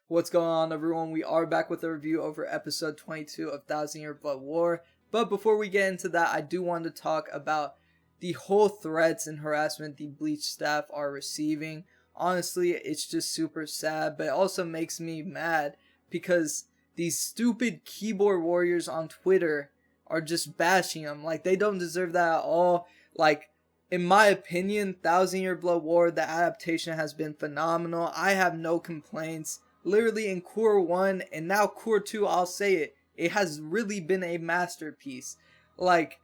What's going on, everyone? We are back with a review over episode 22 of Thousand Year Blood War. But before we get into that, I do want to talk about the whole threats and harassment the Bleach staff are receiving. Honestly, it's just super sad, but it also makes me mad because these stupid keyboard warriors on Twitter are just bashing them. Like, they don't deserve that at all. Like, in my opinion, Thousand Year Blood War, the adaptation has been phenomenal. I have no complaints. Literally in Core 1 and now Core 2, I'll say it, it has really been a masterpiece. Like,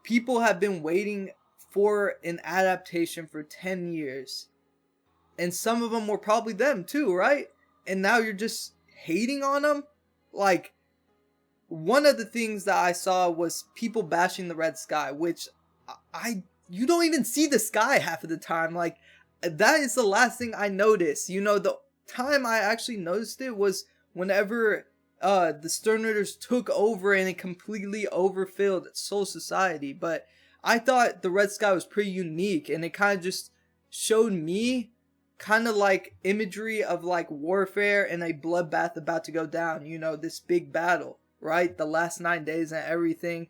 people have been waiting for an adaptation for 10 years. And some of them were probably them too, right? And now you're just hating on them? Like, one of the things that I saw was people bashing the red sky, which you don't even see the sky half of the time. Like, that is the last thing I noticed. You know, the time I actually noticed it was whenever the Sternriders took over and it completely overfilled Soul Society. But I thought the red sky was pretty unique, and it kind of just showed me kind of like imagery of like warfare and a bloodbath about to go down, you know, this big battle, right? The last 9 days and everything.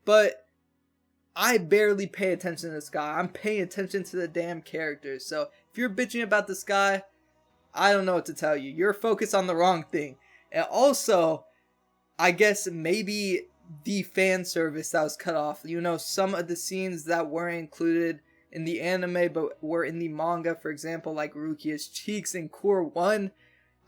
But I barely pay attention to the sky. I'm paying attention to the damn characters. So if you're bitching about the sky, I don't know what to tell you. You're focused on the wrong thing. And also, I guess maybe the fan service that was cut off. You know, some of the scenes that weren't included in the anime but were in the manga, for example, like Rukia's cheeks in Core 1.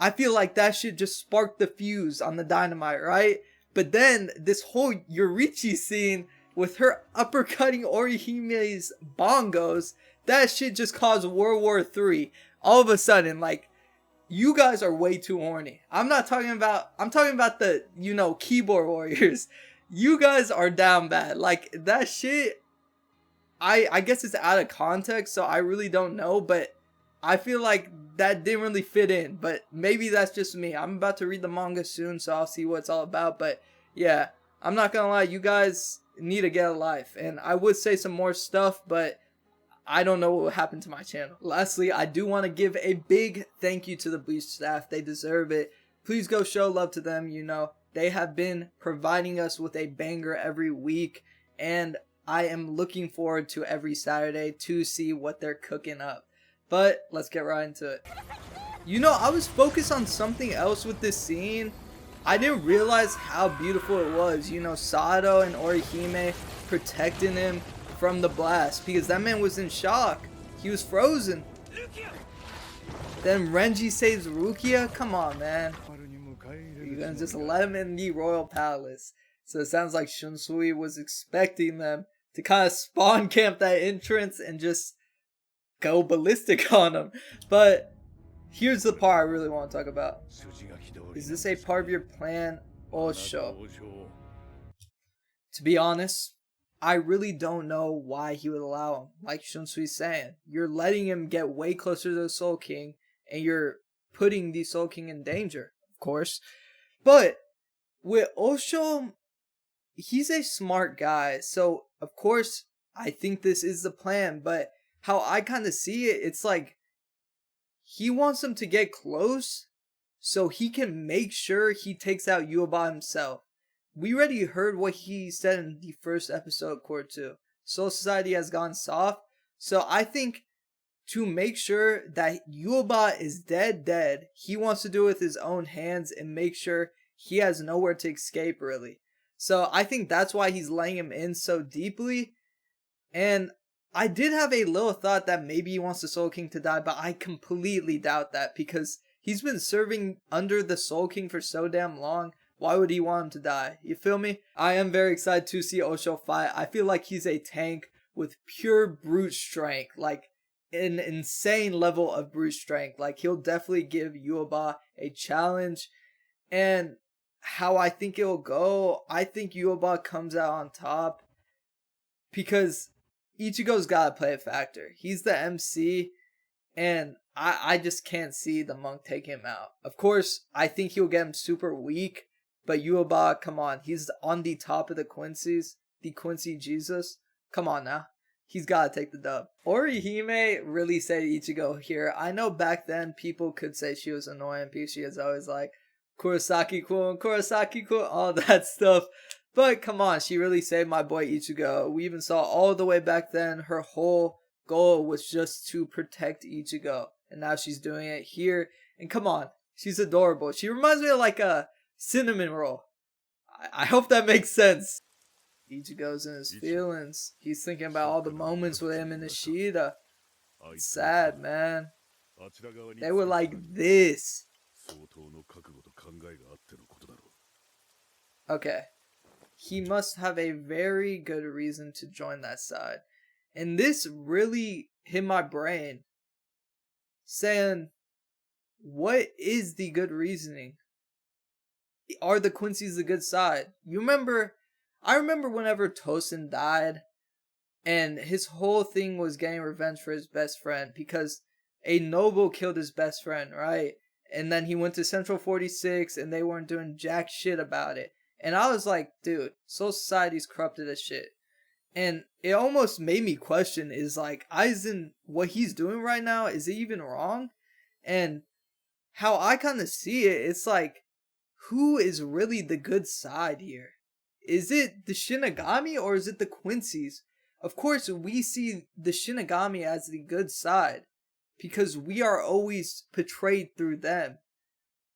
I feel like that shit just sparked the fuse on the dynamite, right? But then this whole Yorichi scene with her uppercutting Orihime's bongos, that shit just caused World War III. All of a sudden, like, you guys are way too horny. I'm talking about the, you know, keyboard warriors. You guys are down bad. Like, that shit, I guess it's out of context, so I really don't know, but I feel like that didn't really fit in. But maybe that's just me. I'm about to read the manga soon, so I'll see what it's all about. But yeah, I'm not gonna lie, you guys need to get a life. And I would say some more stuff, but I don't know what will happen to my channel. Lastly, I do want to give a big thank you to the Bleach staff. They deserve it. Please go show love to them. You know, they have been providing us with a banger every week, and I am looking forward to every Saturday to see what they're cooking up. But let's get right into it. You know, I was focused on something else with this scene. I didn't realize how beautiful it was. You know, Sato and Orihime protecting him from the blast, because that man was in shock. He was frozen. Then Renji saves Rukia. Come on, man. You're gonna just let him in the royal palace. So it sounds like Shunsui was expecting them to kind of spawn camp that entrance and just go ballistic on him. But here's the part I really want to talk about. Is this a part of your plan, Osho? To be honest, I really don't know why he would allow him. Like Shunsui's saying, you're letting him get way closer to the Soul King, and you're putting the Soul King in danger, of course. But with Osho, he's a smart guy, so of course I think this is the plan. But how I kind of see it, it's like he wants him to get close so he can make sure he takes out Yuaba himself. We already heard what he said in the first episode of Core 2. Soul Society has gone soft. So I think to make sure that Yuaba is dead, he wants to do it with his own hands and make sure he has nowhere to escape, really. So I think that's why he's laying him in so deeply. And I did have a little thought that maybe he wants the Soul King to die, but I completely doubt that because he's been serving under the Soul King for so damn long. Why would he want him to die? You feel me? I am very excited to see Osho fight. I feel like he's a tank with pure brute strength. Like, an insane level of brute strength. Like, he'll definitely give Yuaba a challenge. And how I think it'll go, I think Yuaba comes out on top. Because Ichigo's gotta play a factor. He's the MC. And I just can't see the monk taking him out. Of course, I think he'll get him super weak. But Yuaba, come on, he's on the top of the Quincy's, the Quincy Jesus. Come on now. he's gotta take the dub. Orihime really saved Ichigo here. I know back then people could say she was annoying because she was always like, Kurosaki-kun, all that stuff. But come on, she really saved my boy Ichigo. We even saw all the way back then her whole goal was just to protect Ichigo. And now she's doing it here. And come on, she's adorable. She reminds me of like a cinnamon roll. I hope that makes sense. Ichigo's in his feelings. He's thinking about all the moments with him and Ishida. It's sad, man. They were like this. Okay. He must have a very good reason to join that side. And this really hit my brain. Saying, what is the good reasoning? Are the Quincy's the good side? I remember whenever Tosin died, and his whole thing was getting revenge for his best friend, because a noble killed his best friend, right? And then he went to Central 46, and they weren't doing jack shit about it. And I was like, dude, Soul Society's corrupted as shit. And it almost made me question, is like, Aizen, what he's doing right now, is it even wrong? And how I kind of see it, it's like, who is really the good side here? Is it the Shinigami or is it the Quincy's? Of course, we see the Shinigami as the good side because we are always portrayed through them.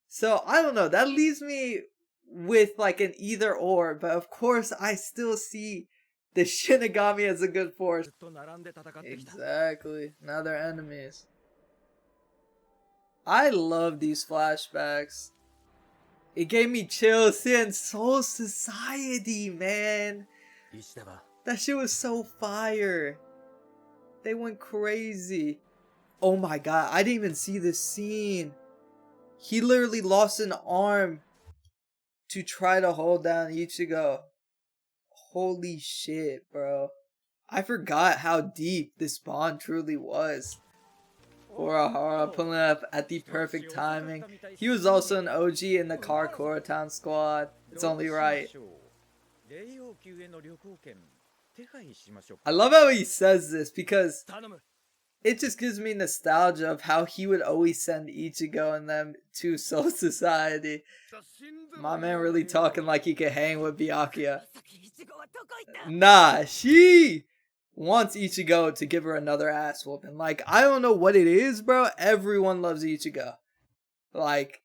So, I don't know, that leaves me with like an either or, but of course, I still see the Shinigami as a good force. Exactly. Now they're enemies. I love these flashbacks. It gave me chills seeing Soul Society, man. That shit was so fire. They went crazy. Oh my god, I didn't even see this scene. He literally lost an arm to try to hold down Ichigo. Holy shit, bro. I forgot how deep this bond truly was. Urahara pulling up at the perfect timing. He was also an OG in the Karakura Town squad. It's only right. I love how he says this because it just gives me nostalgia of how he would always send Ichigo and them to Soul Society. My man really talking like he could hang with Byakuya. Nah, she wants Ichigo to give her another ass whooping. Like, I don't know what it is, bro. Everyone loves Ichigo. Like,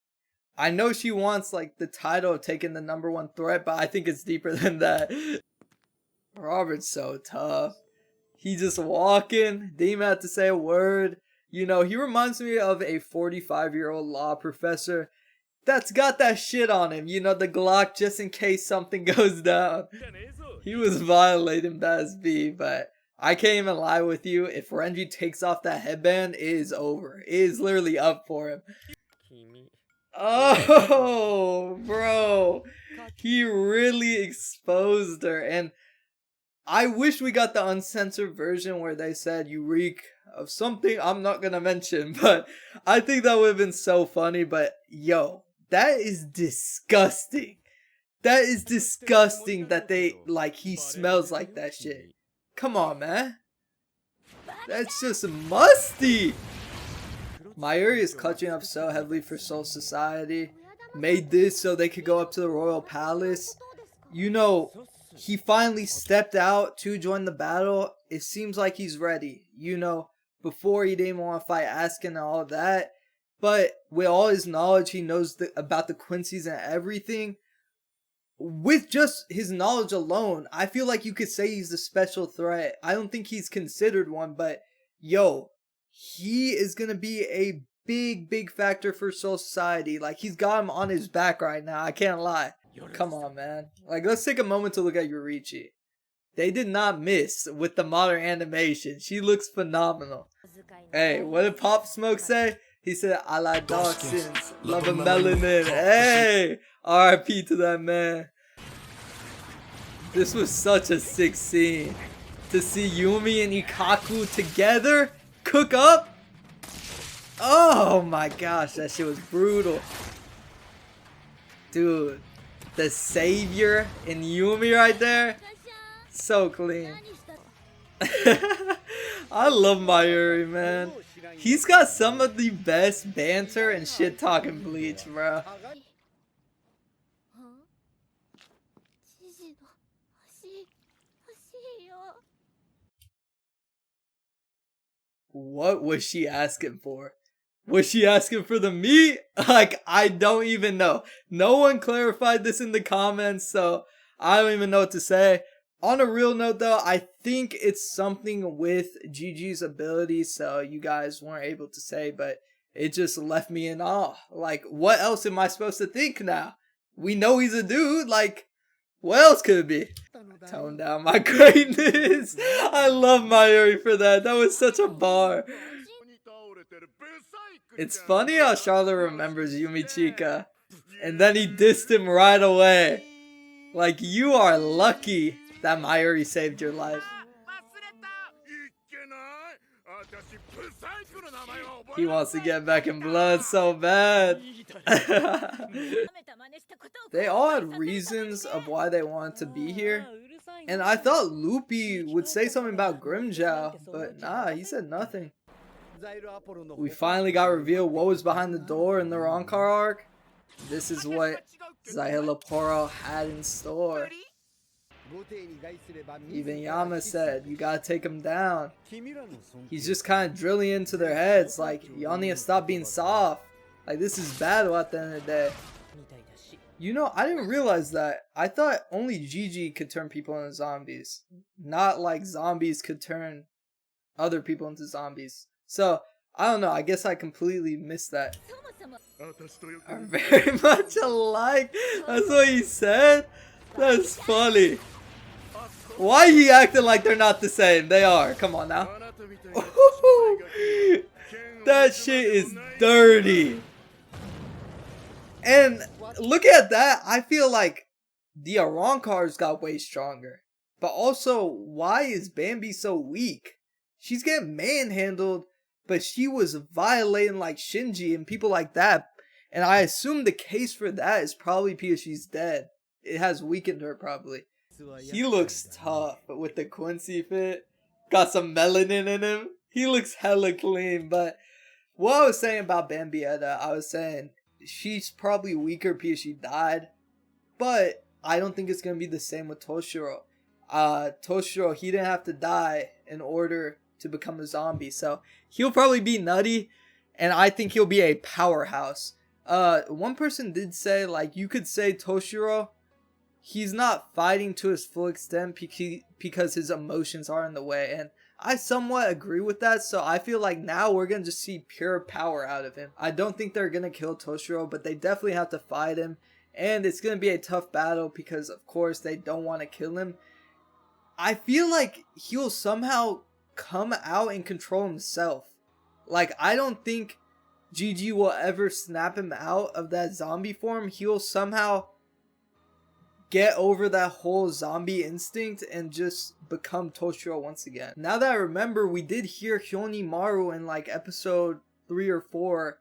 I know she wants, like, the title of taking the #1 threat, but I think it's deeper than that. Robert's so tough. He just walking, didn't even have to say a word. You know, he reminds me of a 45-year-old law professor that's got that shit on him. You know, the Glock just in case something goes down. He was violating Baz B, but I can't even lie with you. If Renji takes off that headband, it is over. It is literally up for him. Oh, bro. He really exposed her. And I wish we got the uncensored version where they said you reek of something I'm not gonna mention. But I think that would have been so funny. But yo, that is disgusting. That is disgusting that he smells like that shit. Come on, man. That's just musty. MAYURI is clutching up so heavily for Soul Society. Made this so they could go up to the Royal Palace. You know, he finally stepped out to join the battle. It seems like he's ready. You know, before he didn't want to fight Askin and all that. But with all his knowledge, he knows about the Quincy's and everything. With just his knowledge alone, I feel like you could say he's a special threat. I don't think he's considered one, but yo, he is going to be a big factor for Soul Society. Like, he's got him on his back right now. I can't lie. Come on, man. Like, let's take a moment to look at Yurichi. They did not miss with the modern animation. She looks phenomenal. Hey, what did Pop Smoke say? He said, I like dark sins, love a melanin. Hey, RIP to that man. This was such a sick scene. To see Yumi and Ikkaku together, cook up. Oh my gosh, that shit was brutal. Dude, the savior in Yumi right there, so clean. I love Mayuri, man. He's got some of the best banter and shit talking Bleach, bro. What was she asking for? Was she asking for the meat? Like, I don't even know. No one clarified this in the comments, so I don't even know what to say. On a real note though, I think it's something with Gigi's ability, so you guys weren't able to say, but it just left me in awe. Like, what else am I supposed to think now? We know he's a dude, like, what else could it be? Tone down my greatness. I love Mayuri for that. That was such a bar. It's funny how Charlotte remembers Yumichika, and then he dissed him right away. Like, you are lucky that Mayuri saved your life. He wants to get back in blood so bad. They all had reasons of why they wanted to be here. And I thought Loopy would say something about Grimmjow, but nah, he said nothing. We finally got revealed what was behind the door in the Roncar arc. This is what GISELLE had in store. Even Yama said, you gotta take him down. He's just kind of drilling into their heads, like, y'all need to stop being soft. Like, this is battle at the end of the day. You know, I didn't realize that. I thought only GIGI could turn people into zombies. Not like zombies could turn other people into zombies. So, I don't know, I guess I completely missed that. Are very much alike. That's what he said? That's funny. Why he acting like they're not the same? They are. Come on now. That shit is dirty. And look at that. I feel like the Arrancars got way stronger. But also, why is Bambi so weak? She's getting manhandled, but she was violating like Shinji and people like that. And I assume the case for that is probably because she's dead. It has weakened her probably. He looks tough with the Quincy fit. Got some melanin in him. He looks hella clean. But what I was saying about Bambietta, I was saying she's probably weaker because she died. But I don't think it's going to be the same with Toshiro. Toshiro, he didn't have to die in order to become a zombie. So he'll probably be nutty. And I think he'll be a powerhouse. One person did say, like, you could say Toshiro, he's not fighting to his full extent because his emotions are in the way. And I somewhat agree with that. So I feel like now we're going to just see pure power out of him. I don't think they're going to kill Toshiro, but they definitely have to fight him. And it's going to be a tough battle because, of course, they don't want to kill him. I feel like he'll somehow come out and control himself. Like, I don't think GIGI will ever snap him out of that zombie form. He'll somehow get over that whole zombie instinct and just become Toshiro once again. Now that I remember, we did hear Hyonimaru in like episode 3 or 4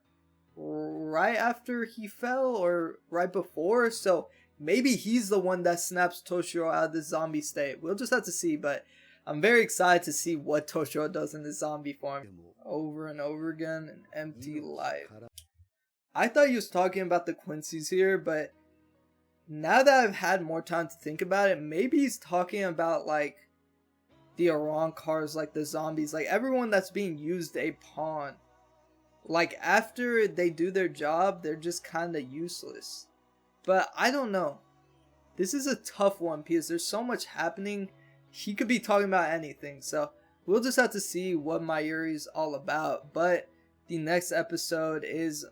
right after he fell or right before. So maybe he's the one that snaps Toshiro out of the zombie state. We'll just have to see, but I'm very excited to see what Toshiro does in the zombie form. Over and over again, an empty life. I thought he was talking about the Quincy's here, but now that I've had more time to think about it, maybe he's talking about like the Arrancars, like the zombies, like everyone that's being used a pawn. Like after they do their job, they're just kind of useless. But I don't know. This is a tough one because there's so much happening. He could be talking about anything, so we'll just have to see what Mayuri's all about. But the next episode is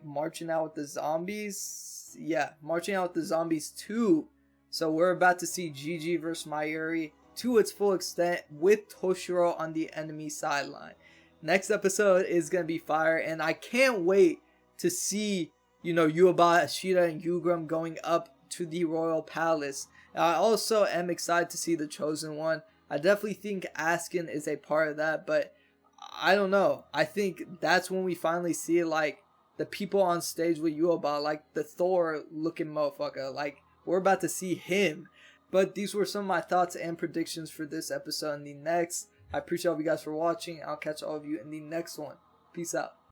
Marching Out with the Zombies. Yeah, Marching Out with the Zombies 2. So we're about to see GIGI versus Mayuri to its full extent with Toshiro on the enemy sideline. Next episode is going to be fire, and I can't wait to see, you know, Yuaba, Ashita, and Yugrum going up to the Royal Palace. And I also am excited to see the Chosen One. I definitely think Askin is a part of that, but I don't know. I think that's when we finally see like the people on stage with Yuaba, like the Thor looking motherfucker. Like we're about to see him. But these were some of my thoughts and predictions for this episode and the next. I appreciate all of you guys for watching. I'll catch all of you in the next one. Peace out.